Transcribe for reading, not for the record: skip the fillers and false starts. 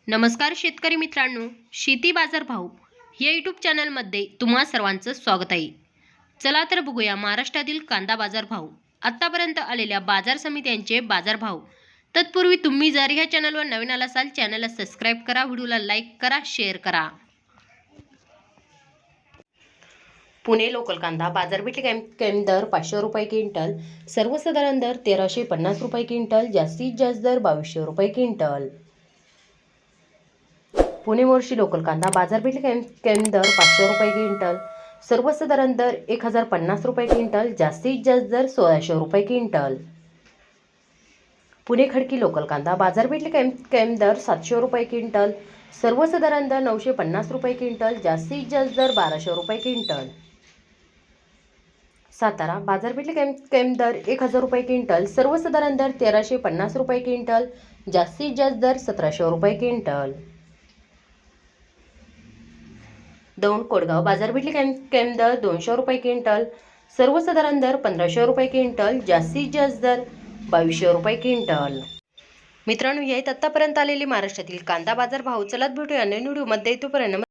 नमस्कार शेतकरी मित्रांनो, शेती बाजार भाव या यूट्यूब चॅनलमध्ये तुम्हा सर्वांचं स्वागत आहे. चला तर बघूया महाराष्ट्रातील कांदा बाजार भाव, आत्तापर्यंत आलेल्या बाजार समित्यांचे बाजार भाव. तत्पूर्वी तुम्ही जर ह्या चॅनलवर नवीन आला असाल, चॅनलला सबस्क्राईब करा, व्हिडिओला लाईक करा, शेअर करा. पुणे लोकल कांदा बाजारपेठ कॅम्प दर 500 रुपये क्विंटल, सर्वसाधारण दर 1350 रुपये क्विंटल, जास्तीत जास्त दर 2200 रुपये क्विंटल. पुणे मोर्शी लोकल कांदा बाजारपेठ कॅम्प दर 500 रुपये क्विंटल, सर्वसाधारण दर 1050 रुपये क्विंटल, जास्तीत जास्त दर 1600 रुपये क्विंटल. पुणे खडकी लोकल कांदा बाजारपेठ कॅम्प दर 700 रुपये क्विंटल, सर्वसाधारण दर 950 रुपये क्विंटल, जास्तीत जास्त दर 1200 रुपये क्विंटल. सातारा बाजारपेठ कॅम्प दर 1000 रुपये क्विंटल, सर्वसाधारण दर 1350 रुपये क्विंटल, जास्तीत जास्त दर 1700 रुपये क्विंटल. दौंड कोडगाव बाजारपेठ कॅम्प दर 200 रुपये क्विंटल, सर्वसाधारण दर 1500 रुपये क्विंटल, जास्तीत जास्त दर 2200 रुपये क्विंटल. मित्रांनो, यात आतापर्यंत आलेली महाराष्ट्रातील कांदा बाजार भाव. चला भेटूया नवीन व्हिडिओमध्ये. तोपर्यंत